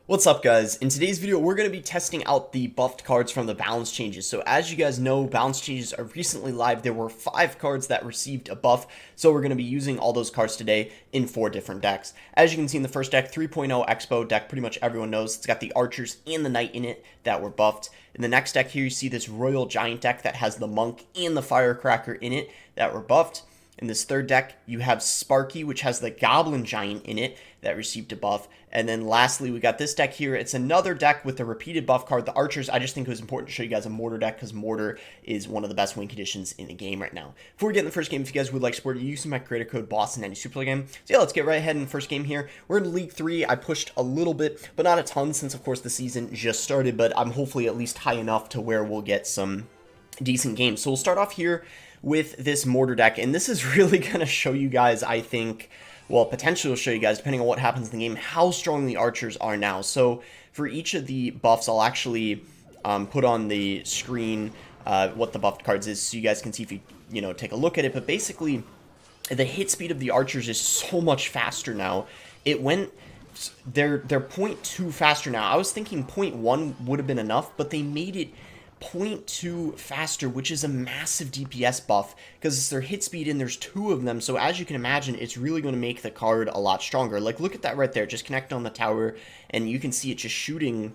What's up, guys? In today's video, we're going to be testing out the buffed cards from the balance changes. So as you guys know, balance changes are recently live. There were 5 cards that received a buff, so we're going to be using all those cards today in 4 different decks. As you can see in the first deck, 3.0 Expo deck, pretty much everyone knows. It's got the Archers and the Knight in it that were buffed. In the next deck here, you see this Royal Giant deck that has the Monk and the Firecracker in it that were buffed. In this third deck, you have Sparky, which has the Goblin Giant in it that received a buff. And then lastly, we got this deck here. It's another deck with a repeated buff card, the Archers. I just think it was important to show you guys a Mortar deck because Mortar is one of the best win conditions in the game right now. Before we get in the first game, if you guys would like support, use my creator code BOSS in any Superplay game. So yeah, let's get right ahead in the first game here. We're in League 3. I pushed a little bit, but not a ton since, of course, the season just started. But I'm hopefully at least high enough to where we'll get some decent games. So we'll start off here with this Mortar deck, and this is really going to show you guys, I think, well, potentially will show you guys, depending on what happens in the game, how strong the Archers are now. So for each of the buffs, I'll actually put on the screen what the buffed cards is, so you guys can see if you take a look at it. But basically, the hit speed of the Archers is so much faster now. It went, they're 0.2 faster now. I was thinking 0.1 would have been enough, but they made it 0.2 faster, which is a massive DPS buff because it's their hit speed and there's 2 of them. So as you can imagine, it's really going to make the card a lot stronger. Like, look at that right there. Just connect on the tower and you can see it just shooting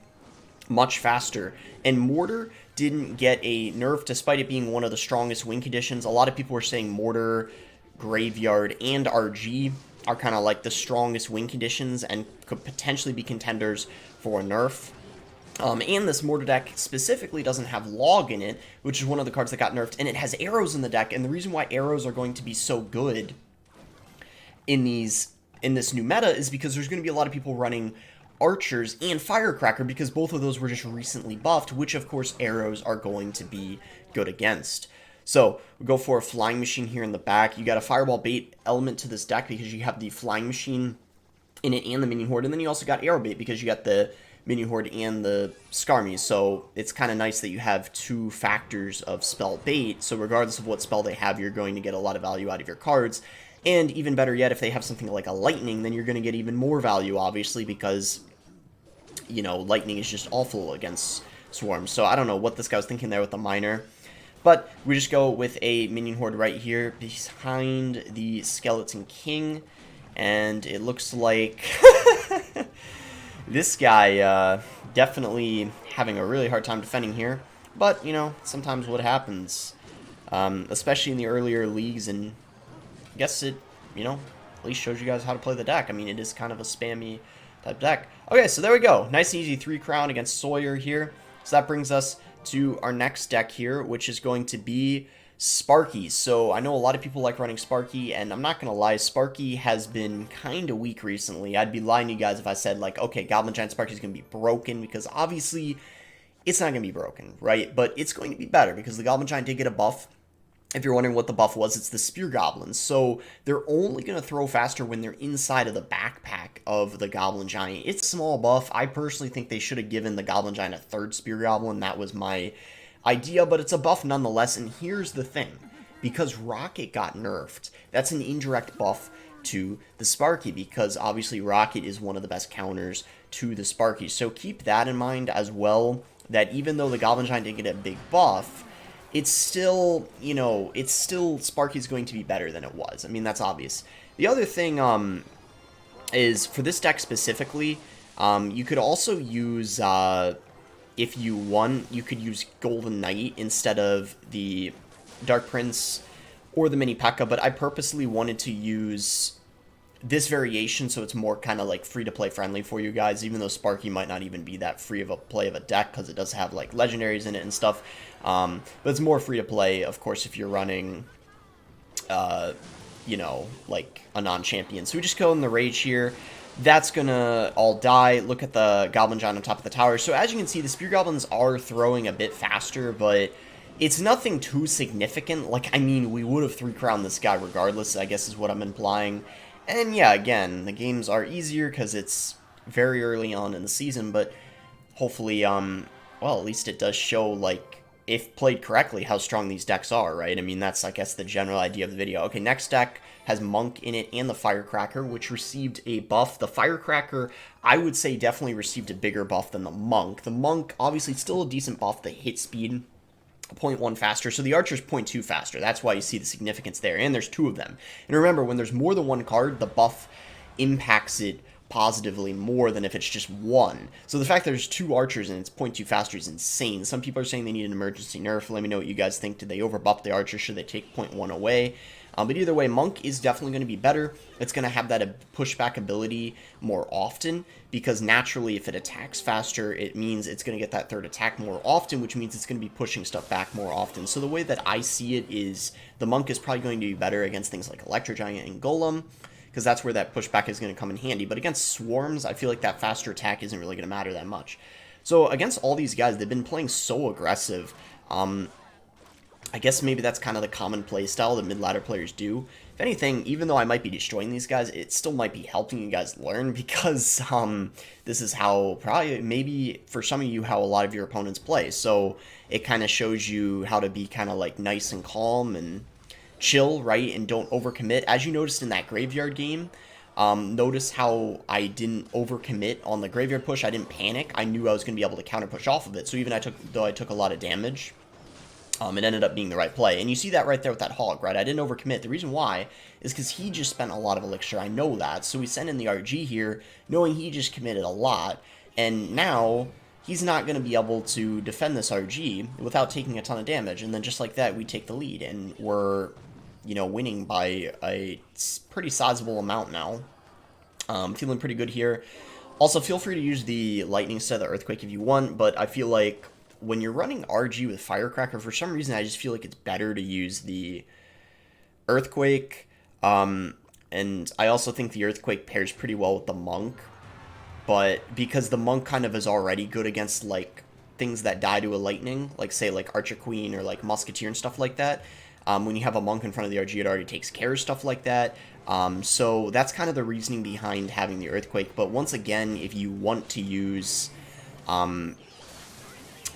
much faster. And Mortar didn't get a nerf despite it being one of the strongest win conditions. A lot of people were saying Mortar, Graveyard, and RG are kind of like the strongest win conditions and could potentially be contenders for a nerf. And this Mortar deck specifically doesn't have Log in it, which is one of the cards that got nerfed, and it has arrows in the deck, and the reason why arrows are going to be so good in this new meta is because there's going to be a lot of people running Archers and Firecracker because both of those were just recently buffed, which of course arrows are going to be good against. So we go for a Flying Machine here in the back. You got a Fireball Bait element to this deck because you have the Flying Machine in it and the Minion Horde, and then you also got Arrow Bait because you got the Minion Horde and the Skarmies, so it's kind of nice that you have 2 factors of spell bait, so regardless of what spell they have, you're going to get a lot of value out of your cards. And even better yet, if they have something like a Lightning, then you're going to get even more value, obviously, because, Lightning is just awful against Swarms. So I don't know what this guy was thinking there with the Miner. But we just go with a Minion Horde right here behind the Skeleton King, and it looks like this guy definitely having a really hard time defending here. But, sometimes what happens, especially in the earlier leagues, and I guess it, at least shows you guys how to play the deck. I mean, it is kind of a spammy type deck. Okay, so there we go. Nice and easy 3 crown against Sawyer here. So that brings us to our next deck here, which is going to be Sparky. So I know a lot of people like running Sparky, and I'm not going to lie, Sparky has been kind of weak recently. I'd be lying to you guys if I said, like, okay, Goblin Giant Sparky is going to be broken, because obviously it's not going to be broken, right? But it's going to be better, because the Goblin Giant did get a buff. If you're wondering what the buff was, it's the Spear Goblins. So they're only going to throw faster when they're inside of the backpack of the Goblin Giant. It's a small buff. I personally think they should have given the Goblin Giant a 3rd Spear Goblin. That was my idea, but it's a buff nonetheless. And here's the thing, because Rocket got nerfed, that's an indirect buff to the Sparky, because obviously Rocket is one of the best counters to the Sparky. So keep that in mind as well, that even though the Goblin Giant didn't get a big buff, it's still, Sparky's going to be better than it was. I mean, that's obvious. The other thing is, for this deck specifically, you could also use, if you won, you could use Golden Knight instead of the Dark Prince or the Mini P.E.K.K.A, but I purposely wanted to use this variation so it's more kind of like free-to-play friendly for you guys, even though Sparky might not even be that free of a play of a deck because it does have like legendaries in it and stuff, but it's more free-to-play, of course, if you're running like a non-champion. So we just go in the Rage here. That's gonna all die. Look at the Goblin Giant on top of the tower. So as you can see, the Spear Goblins are throwing a bit faster, but it's nothing too significant. Like, I mean, we would have 3-crowned this guy regardless, I guess is what I'm implying. And yeah, again, the games are easier because it's very early on in the season, but hopefully, well, at least it does show, like, if played correctly, how strong these decks are, right? I mean, that's, I guess, the general idea of the video. Okay, next deck has Monk in it and the Firecracker, which received a buff. The Firecracker, I would say, definitely received a bigger buff than the Monk. The Monk, obviously, still a decent buff. The hit speed, 0.1 faster, so the Archer's 0.2 faster. That's why you see the significance there, and there's 2 of them. And remember, when there's more than one card, the buff impacts it positively more than if it's just one. So the fact that there's 2 Archers and it's 0.2 faster is insane. Some people are saying they need an emergency nerf. Let me know what you guys think. Did they overbuff the Archer? Should they take 0.1 away? But either way, Monk is definitely going to be better. It's going to have that pushback ability more often, because naturally if it attacks faster, it means it's going to get that 3rd attack more often, which means it's going to be pushing stuff back more often. So the way that I see it is the Monk is probably going to be better against things like Electro Giant and Golem, because that's where that pushback is going to come in handy. But against Swarms, I feel like that faster attack isn't really going to matter that much. So against all these guys, they've been playing so aggressive. I guess maybe that's kind of the common play style that mid-ladder players do. If anything, even though I might be destroying these guys, it still might be helping you guys learn, because this is how, probably, maybe for some of you, how a lot of your opponents play. So it kind of shows you how to be kind of like nice and calm and chill, right? And don't overcommit. As you noticed in that graveyard game, notice how I didn't overcommit on the graveyard push. I didn't panic. I knew I was going to be able to counter push off of it. So even though I took a lot of damage, it ended up being the right play. And you see that right there with that Hog, right? I didn't overcommit. The reason why is because he just spent a lot of elixir. I know that. So we sent in the RG here, knowing he just committed a lot. And now he's not going to be able to defend this RG without taking a ton of damage. And then just like that, we take the lead. And we're, you know, winning by a pretty sizable amount now. Feeling pretty good here. Also, feel free to use the Lightning instead of the Earthquake if you want, but I feel like when you're running RG with Firecracker, for some reason, I just feel like it's better to use the Earthquake. And I also think the Earthquake pairs pretty well with the Monk. But because the Monk kind of is already good against, like, things that die to a Lightning, like, say, like Archer Queen or, like, Musketeer and stuff like that, when you have a Monk in front of the RG, it already takes care of stuff like that. So that's kind of the reasoning behind having the Earthquake. But once again, if you want to use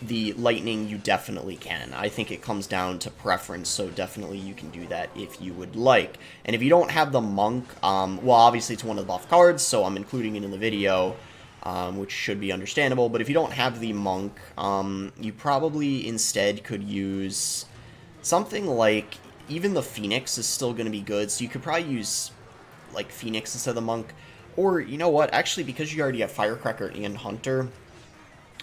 the Lightning, you definitely can. I think it comes down to preference, so definitely you can do that if you would like. And if you don't have the Monk, well, obviously it's one of the buff cards, so I'm including it in the video, which should be understandable. But if you don't have the Monk, you probably instead could use something like, even the Phoenix is still going to be good, so you could probably use, like, Phoenix instead of the Monk. Or, you know what, actually, because you already have Firecracker and Hunter,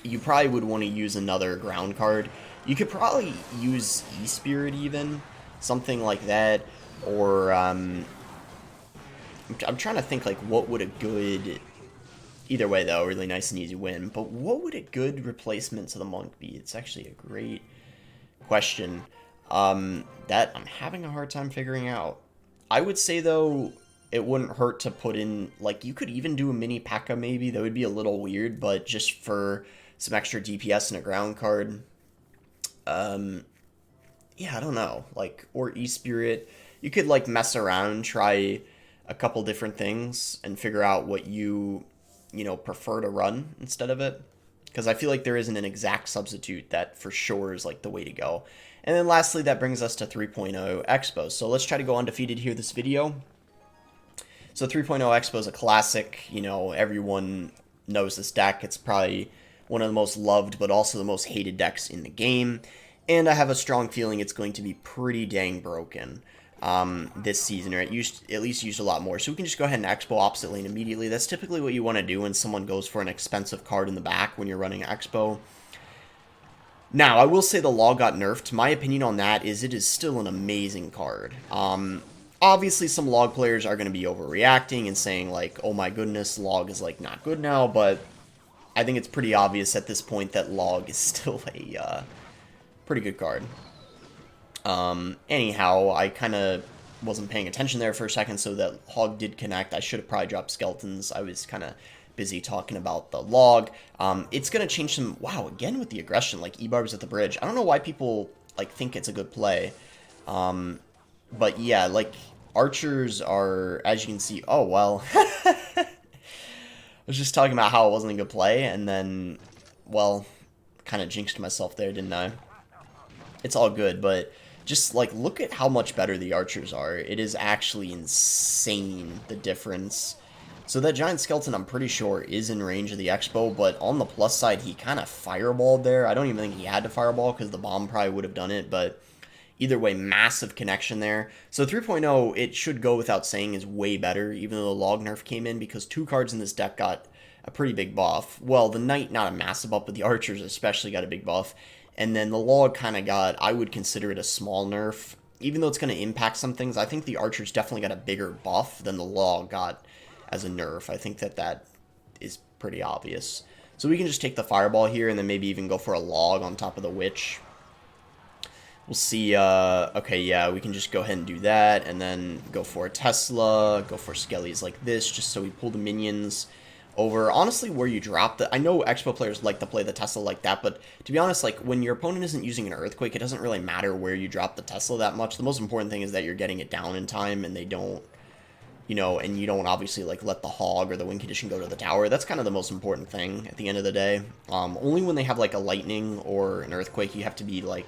you probably would want to use another ground card. You could probably use E-Spirit even, something like that, or, I'm trying to think, like, what would a good, either way, though, really nice and easy win, but what would a good replacement to the Monk be? It's actually a great question, that I'm having a hard time figuring out. I would say, though, it wouldn't hurt to put in, like, you could even do a mini P.E.K.K.A. maybe. That would be a little weird, but just for some extra DPS and a ground card. Yeah, I don't know. Like, or E-Spirit. You could, like, mess around, try a couple different things, and figure out what you know, prefer to run instead of it. Because I feel like there isn't an exact substitute that for sure is, like, the way to go. And then lastly, that brings us to 3.0 Expo. So let's try to go undefeated here this video. So 3.0 Expo is a classic. You know, everyone knows this deck. It's probably one of the most loved, but also the most hated decks in the game. And I have a strong feeling it's going to be pretty dang broken this season, or at least used a lot more. So we can just go ahead and Expo opposite lane immediately. That's typically what you want to do when someone goes for an expensive card in the back when you're running Expo. Now, I will say the Log got nerfed. My opinion on that is it is still an amazing card. Obviously, some Log players are going to be overreacting and saying, like, oh my goodness, Log is, like, not good now, but I think it's pretty obvious at this point that Log is still a pretty good card. Anyhow, I kind of wasn't paying attention there for a second, so that Hog did connect. I should have probably dropped Skeletons. I was kind of busy talking about the Log. It's going to change some... Wow, again with the aggression, like E-Barbs at the bridge. I don't know why people, like, think it's a good play. But yeah, like, Archers are, as you can see... Oh, well... I was just talking about how it wasn't a good play, and then, well, kind of jinxed myself there, didn't I? It's all good, but just like look at how much better the archers are. It is actually insane, the difference. So that giant skeleton, I'm pretty sure, is in range of the Expo, but on the plus side, he kind of fireballed there. I don't even think he had to fireball because the bomb probably would have done it, but either way, massive connection there. So 3.0, it should go without saying, is way better, even though the log nerf came in, because 2 cards in this deck got a pretty big buff. Well, the knight, not a massive buff, but the archers especially got a big buff. And then the log kind of got, I would consider it a small nerf. Even though it's going to impact some things, I think the archers definitely got a bigger buff than the log got as a nerf. I think that is pretty obvious. So we can just take the fireball here and then maybe even go for a log on top of the witch. We'll see. Okay, yeah, we can just go ahead and do that and then go for a Tesla, go for skellies like this just so we pull the minions over. Honestly, where you drop the... I know Expo players like to play the Tesla like that, but to be honest, like, when your opponent isn't using an Earthquake, it doesn't really matter where you drop the Tesla that much. The most important thing is that you're getting it down in time and they don't, you know, and you don't obviously, like, let the hog or the win condition go to the tower. That's kind of the most important thing at the end of the day. Only when they have, like, a lightning or an Earthquake, you have to be, like,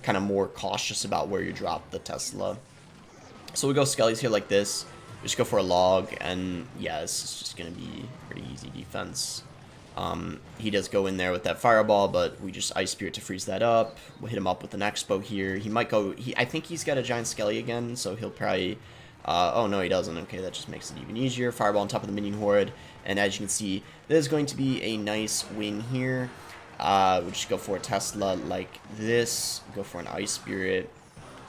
kind of more cautious about where you drop the Tesla. So we go skellies here like this. Just go for a log, and yeah, this is just going to be pretty easy defense. He does go in there with that fireball, but we just Ice Spirit to freeze that up. We'll hit him up with an Expo here. He might go... I think he's got a giant skelly again, so he'll probably... oh, no, he doesn't. Okay, that just makes it even easier. Fireball on top of the minion horde, and as you can see, there's going to be a nice win here. We'll just go for a Tesla like this. Go for an Ice Spirit.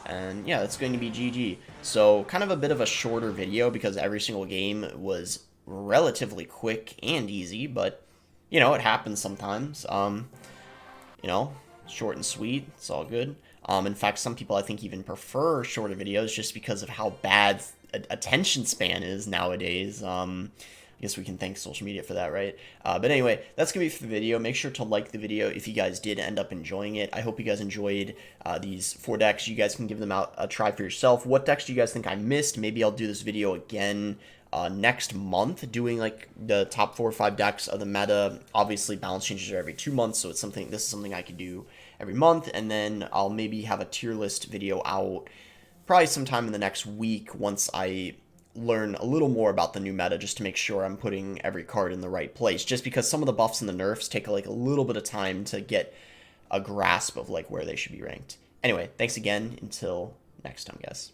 And yeah, that's going to be GG. So kind of a bit of a shorter video because every single game was relatively quick and easy, but you know, it happens sometimes. You know, short and sweet, it's all good. In fact, some people I think even prefer shorter videos just because of how bad attention span is nowadays. I guess we can thank social media for that, right? But anyway, that's going to be for the video. Make sure to like the video if you guys did end up enjoying it. I hope you guys enjoyed these 4 decks. You guys can give them out a try for yourself. What decks do you guys think I missed? Maybe I'll do this video again next month, doing like the top 4 or 5 decks of the meta. Obviously, balance changes are every 2 months, so this is something I could do every month. And then I'll maybe have a tier list video out probably sometime in the next week once I learn a little more about the new meta, just to make sure I'm putting every card in the right place, just because some of the buffs and the nerfs take like a little bit of time to get a grasp of like where they should be ranked. Anyway, thanks again. Until next time, guys.